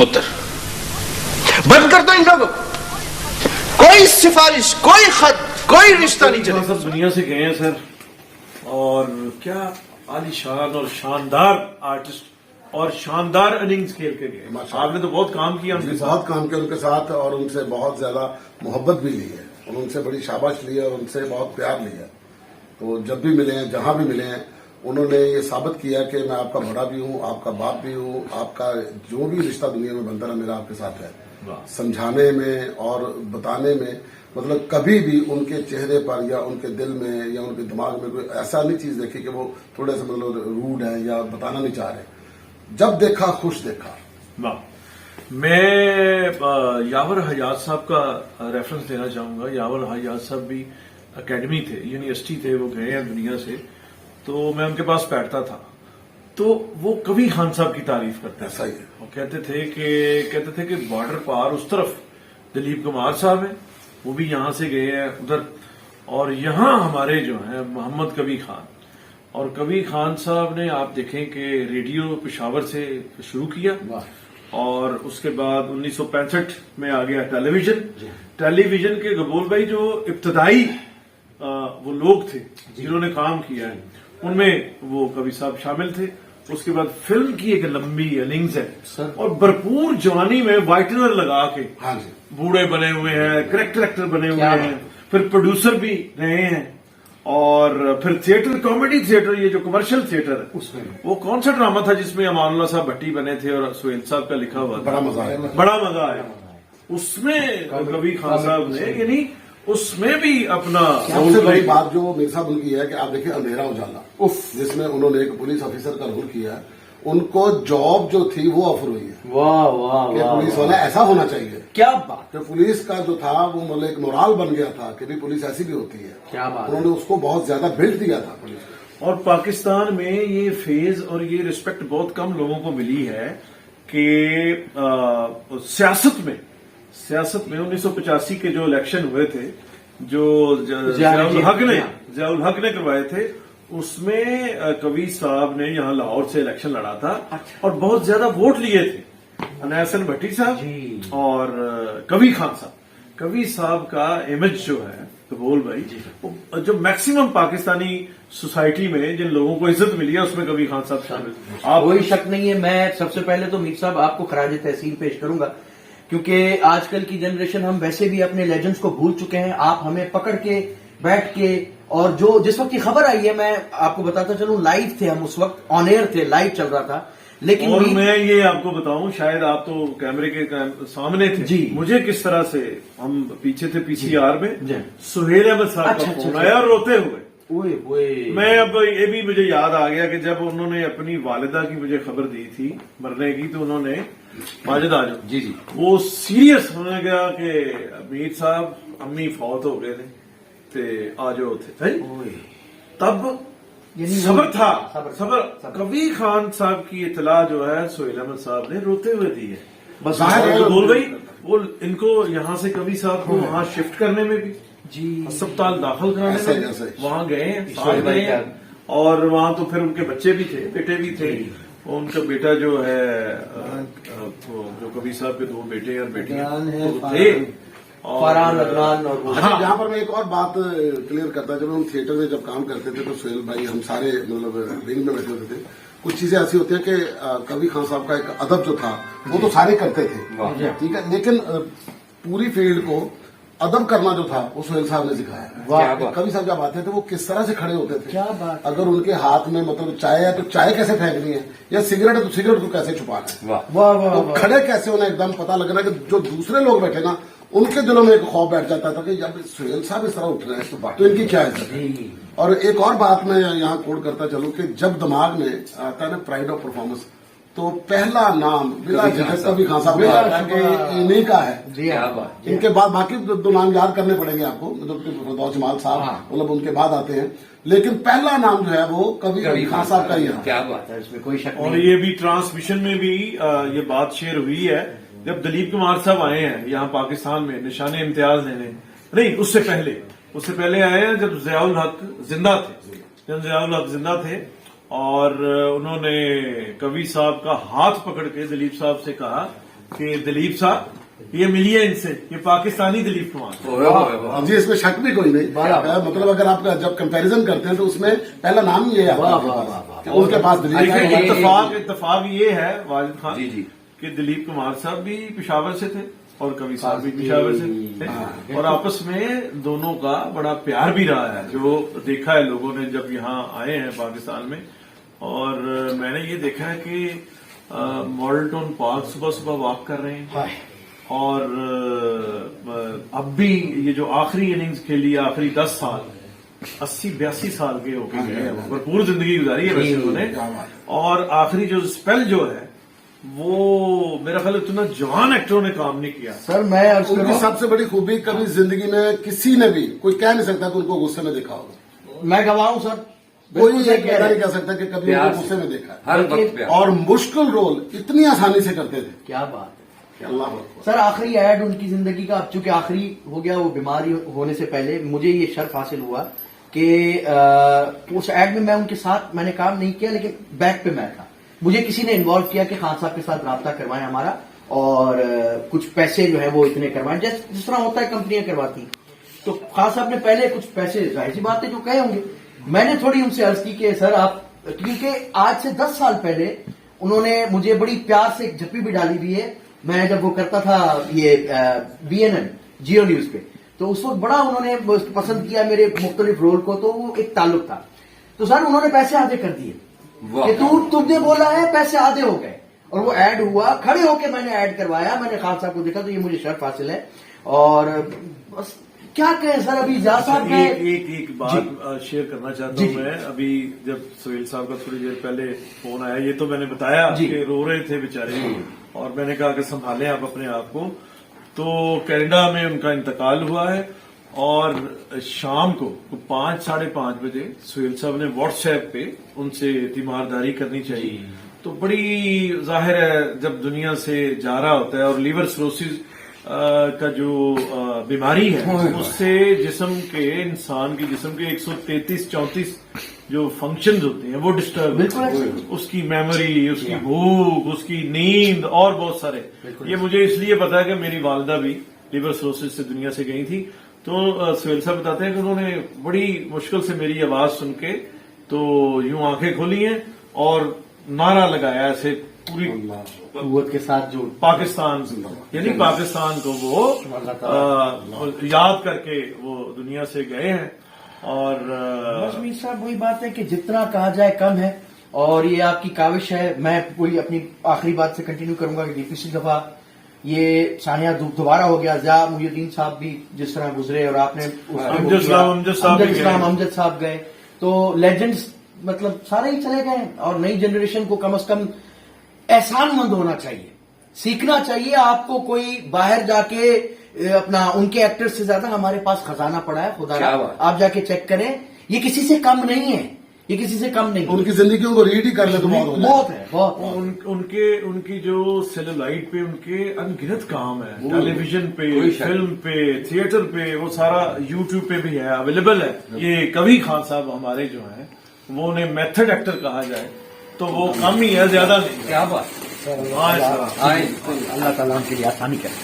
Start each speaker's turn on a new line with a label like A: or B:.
A: पुत्र। बंद कर दो इन लोगों, कोई सिफारिश, कोई खत, कोई रिश्ता नहीं चलेगा।
B: सब दुनिया से गए हैं सर, और क्या आलीशान और शानदार आर्टिस्ट और शानदार इनिंग्स खेल के गए। आपने तो बहुत काम किया उनके साथ,
C: बहुत काम किया उनके साथ, और उनसे बहुत ज्यादा मोहब्बत भी ली है, और उनसे बड़ी शाबाश ली है, और उनसे बहुत प्यार लिया। तो जब भी मिले हैं, जहां भी मिले हैं, उन्होंने ये साबित किया कि मैं आपका बड़ा भी हूँ, आपका बाप भी हूँ, आपका जो भी रिश्ता दुनिया में बनता है मेरा आपके साथ है। समझाने में और बताने में, मतलब कभी भी उनके चेहरे पर या उनके दिल में या उनके दिमाग में कोई ऐसा नहीं चीज देखी कि वो थोड़े से मतलब रूड है या बताना नहीं चाह रहे। जब देखा खुश देखा।
B: मैं यावर हयात साहब का रेफरेंस देना चाहूंगा। यावर हयात साहब भी एकेडमी थे, यूनिवर्सिटी थे, वो गए हैं दुनिया से, तो मैं उनके पास बैठता था, तो वो कभी खान साहब की तारीफ करते
C: ऐसा ही है।
B: वो कहते थे कि बॉर्डर पार उस तरफ दिलीप कुमार साहब हैं, वो भी यहां से गए हैं उधर, और यहां हमारे जो हैं मोहम्मद कबीर खान। और कबीर खान साहब ने आप देखें कि रेडियो पेशावर से शुरू किया, और उसके बाद 1965 में आ गया टेलीविजन। टेलीविजन के गबूल भाई जो इब्तदाई वो लोग थे जिन्होंने काम किया है, उनमें वो कवि साहब शामिल थे। उसके बाद फिल्म की एक लंबी इनिंग्स है, और भरपूर जवानी में वाइटनर लगा के बूढ़े बने हुए हैं, करेक्टर एक्टर बने हुए हैं, फिर प्रोड्यूसर भी रहे हैं, और फिर थिएटर, कॉमेडी थिएटर, ये जो कमर्शियल थिएटर है उसमें वो कौन सा ड्रामा था जिसमें अमानुल्लाह साहब भट्टी बने थे और सुहेल साहब का लिखा हुआ था, बड़ा मजा आया उसमें। कबीर खान साहब ने यानी उसमें भी अपना
C: सबसे बड़ी बात जो मेरे साथ उनकी है कि आप देखिए अंधेरा उजाला, जिसमें उन्होंने एक पुलिस ऑफिसर का रोल किया, उनको जॉब जो थी वो ऑफर हुई है।
D: वाह वाह वाह,
C: पुलिस वाला ऐसा होना चाहिए।
D: क्या बात।
C: तो पुलिस का जो था वो मतलब एक मोराल बन गया था कि भी पुलिस ऐसी भी होती है।
D: क्या बात।
C: उन्होंने उसको बहुत ज्यादा बिल्ड दिया था पुलिस को।
B: और पाकिस्तान में ये फेज और ये रिस्पेक्ट बहुत कम लोगों को मिली है कि सियासत में 1985 के जो इलेक्शन हुए थे, जो जियाउल हक ने करवाए थे, उसमें कबीर साहब ने यहाँ लाहौर से इलेक्शन लड़ा था। और बहुत ज्यादा वोट लिए थे अनैसन भट्टी साहब और कबीर खान साहब। कबीर साहब का इमेज जो है कबूल भाई, जो मैक्सिमम पाकिस्तानी सोसाइटी में जिन लोगों को इज्जत मिली है उसमें कबीर खान साहब शामिल।
D: कोई शक नहीं है। मैं सबसे पहले तो मीर साहब आपको खराज तहसीन पेश करूंगा, क्योंकि आजकल की जनरेशन हम वैसे भी अपने लेजेंड्स को भूल चुके हैं। आप हमें पकड़ के बैठ के, और जो जिस वक्त की खबर आई है, मैं आपको बताता चलूं, लाइव थे हम उस वक्त, ऑन एयर थे, लाइव चल रहा था। लेकिन
B: और मैं ये आपको बताऊं, शायद आप तो कैमरे के सामने थे जी, मुझे किस तरह से, हम पीछे थे पीसीआर में, सुहेल अहमद साहब का फोन आया रोते हुए। मैं अब ये भी मुझे याद आ गया कि जब उन्होंने अपनी वालिदा की मुझे खबर दी थी मरने की, तो उन्होंने माजिद आजम जी वो सीरियस होने गया कि मीर साहब अम्मी फौत हो गए थे आजो थे। तब सबर था, सबर। कबीर खान साहब की इतला जो है सुहेल अहमद साहब ने रोते हुए दी है। बस बोल गई वो इनको यहाँ से कबीर साहब को वहां शिफ्ट करने में भी जी, अस्पताल दाखिल कराने में वहां गए, और वहां तो फिर उनके बच्चे भी थे, बेटे भी थे। उनका बेटा जो है, जो कबीर साहब के 2 बेटे और बेटियां थे,
D: फरहान अदनान। और
C: यहाँ पर मैं एक और बात क्लियर करता, जब हम थिएटर में जब काम करते थे तो सुहेल भाई, हम सारे मतलब विंग में बैठे होते थे। कुछ चीजें ऐसी होती है कि कबीर खान साहब का एक अदब जो था वो तो सारे करते थे, ठीक है, लेकिन पूरी फील्ड को अदब करना जो था वो सुहेल साहब ने सिखाया। कबीर साहब जब आते थे वो किस तरह से खड़े होते थे, क्या बात। अगर उनके हाथ में मतलब चाय है तो चाय कैसे फेंकनी है, या सिगरेट है तो सिगरेट को कैसे छुपाना है, तो खड़े कैसे होना, एकदम पता लग रहा है कि जो दूसरे लोग बैठे ना उनके दिलों में एक खौफ बैठ जाता था कि जब सुहेल साहब इस तरह उठ रहे हैं तो इनकी क्या इज्जत। और एक और बात मैं यहाँ कोड करता चलूं कि जब दिमाग में आता है ना प्राइड ऑफ परफॉर्मेंस, तो पहला नाम बिला झिझक कबीर खान साहब का इन्हीं का है। इनके बाद बाकी 2 नाम याद करने पड़ेंगे आपको, मतलब जमाल साहब मतलब उनके बाद आते हैं, लेकिन पहला नाम जो है वो कबीर खान साहब का ही है।
D: क्या बात है, इसमें कोई शक नहीं।
B: और ये भी ट्रांसमिशन में भी ये बात शेयर हुई है, जब दिलीप कुमार साहब आए हैं यहाँ पाकिस्तान में निशाने इम्तियाज लेने, नहीं उससे पहले आए हैं जब जियाउल हक जिंदा थे, और उन्होंने कबीर साहब का हाथ पकड़ के दिलीप साहब से कहा کہ دلیپ صاحب یہ ملیے ان سے، یہ پاکستانی دلیپ کمار۔
C: جی اس میں شک بھی کوئی نہیں، مطلب اگر آپ جب کمپیریزن کرتے ہیں تو اس میں پہلا نام یہ ہے کہ ان کے پاس
B: اتفاق یہ ہے واجد خان کہ دلیپ کمار صاحب بھی پشاور سے تھے اور کبھی صاحب بھی پشاور سے تھے، اور آپس میں دونوں کا بڑا پیار بھی رہا ہے جو دیکھا ہے لوگوں نے جب یہاں آئے ہیں پاکستان میں۔ اور میں نے یہ دیکھا ہے کہ ماڈل ٹاؤن پارک صبح صبح واک کر رہے ہیں، اور اب بھی یہ جو آخری اننگز کھیلی آخری 10 سال 80-82 سال کے ہو کے گئے ہیں، بھرپور زندگی گزاری ہے ویسے انہوں نے، اور آخری جو اسپیل جو ہے وہ میرا خیال اتنا جوان ایکٹروں نے کام نہیں کیا۔
D: سر میں
C: ان کی سب سے بڑی خوبی کبھی زندگی میں کسی نے بھی کوئی کہہ نہیں سکتا کہ ان کو غصے میں دیکھا ہوگا،
D: میں گواہ ہوں سر،
C: کوئی یہ نہیں کہہ سکتا کہ کبھی ان کو غصے میں دیکھا ہے،
E: ہر وقت پیار۔
C: اور مشکل رول اتنی آسانی سے کرتے تھے۔
D: کیا بات ہے
C: اللہ اکبر۔
D: سر، آخری ایڈ ان کی زندگی کا اب چونکہ آخری ہو گیا، وہ بیماری ہونے سے پہلے مجھے یہ شرف حاصل ہوا کہ اس ایڈ میں ان کے ساتھ میں نے کام نہیں کیا، لیکن بیک پہ میں تھا، مجھے کسی نے انوالو کیا کہ خان صاحب کے ساتھ رابطہ کروائیں ہمارا، اور کچھ پیسے جو ہیں وہ اتنے کروائیں جس طرح ہوتا ہے کمپنیاں کرواتی ہیں۔ تو خان صاحب نے پہلے کچھ پیسے، ظاہر سی بات ہے جو کہے ہوں گے، میں نے تھوڑی ان سے عرض کی کہ سر آپ، کیونکہ آج سے 10 سال پہلے انہوں نے مجھے بڑی پیار سے ایک جھپی بھی ڈالی ہوئی ہے، میں جب وہ کرتا تھا یہ BNN جیو نیوز پہ، تو اس وقت بڑا انہوں نے پسند کیا میرے مختلف رول کو، تو وہ ایک تعلق تھا۔ تو سر انہوں نے پیسے آدھے کر دیے کہ تم نے بولا ہے، پیسے آدھے ہو گئے، اور وہ ایڈ ہوا، کھڑے ہو کے میں نے ایڈ کروایا، میں نے خان صاحب کو دیکھا، تو یہ مجھے شرف حاصل ہے۔ اور بس کیا کہیں سر، ابھی زیادہ صاحب
B: ایک بات شیئر کرنا چاہتا ہوں میں۔ ابھی جب سہیل صاحب کا تھوڑی دیر پہلے فون آیا، یہ تو میں نے بتایا کہ رو رہے تھے بیچارے، اور میں نے کہا کہ سنبھالیں آپ اپنے آپ کو۔ تو کینیڈا میں ان کا انتقال ہوا ہے، اور شام کو 5-5:30 بجے سہیل صاحب نے واٹس ایپ پہ ان سے تیمارداری کرنی چاہیے۔ تو بڑی ظاہر ہے جب دنیا سے جا رہا ہوتا ہے، اور لیور سروسز کا جو بیماری ہے اس سے جسم کے، انسان کے جسم کے 133-34 جو فنکشنز ہوتے ہیں وہ ڈسٹرب، اس کی میموری، اس کی بھوک، اس کی نیند، اور بہت سارے۔ یہ مجھے اس لیے پتا ہے کہ میری والدہ بھی لیور سروسز سے دنیا سے گئی تھی۔ تو سہیل صاحب بتاتے ہیں کہ انہوں نے بڑی مشکل سے میری آواز سن کے تو یوں آنکھیں کھولی ہیں اور نعرہ لگایا ایسے پوری
D: قوت کے ساتھ، جو
B: پاکستان، یعنی پاکستان کو وہ یاد کر کے وہ دنیا سے گئے ہیں۔ اور
D: میر صاحب وہی بات ہے کہ جتنا کہا جائے کم ہے، اور یہ آپ کی کاوش ہے۔ میں کوئی اپنی آخری بات سے کنٹینیو کروں گا کہ پچھلی دفعہ یہ سانحہ دوبارہ ہو گیا، ضیاء محی الدین صاحب بھی جس طرح گزرے، اور آپ نے امجد صاحب گئے، تو لیجنڈز مطلب سارے ہی چلے گئے، اور نئی جنریشن کو کم از کم احسان مند ہونا چاہیے، سیکھنا چاہیے۔ آپ کو کوئی باہر جا کے اپنا، ان کے ایکٹر سے زیادہ ہمارے پاس خزانہ پڑا ہے، خدا آپ جا کے چیک کریں، یہ کسی سے کم نہیں ہے، یہ کسی سے کم نہیں۔
C: ان کی زندگیوں کو ریڈ ہی کر لیں تو
D: بہت ہے، بہت۔
B: ان کی جو سیلولائٹ پہ ان کے انگنت کام ہے، ٹیلی ویژن پہ، فلم پہ، تھیٹر پہ، وہ سارا یوٹیوب پہ بھی ہے، اویلیبل ہے۔ یہ کبھی خان صاحب ہمارے جو ہیں وہ انہیں میتھڈ ایکٹر کہا جائے تو وہ کم ہی ہے، زیادہ نہیں۔
E: کیا بات،
D: اللہ تعالیٰ ان کے لیے آسانی کرے۔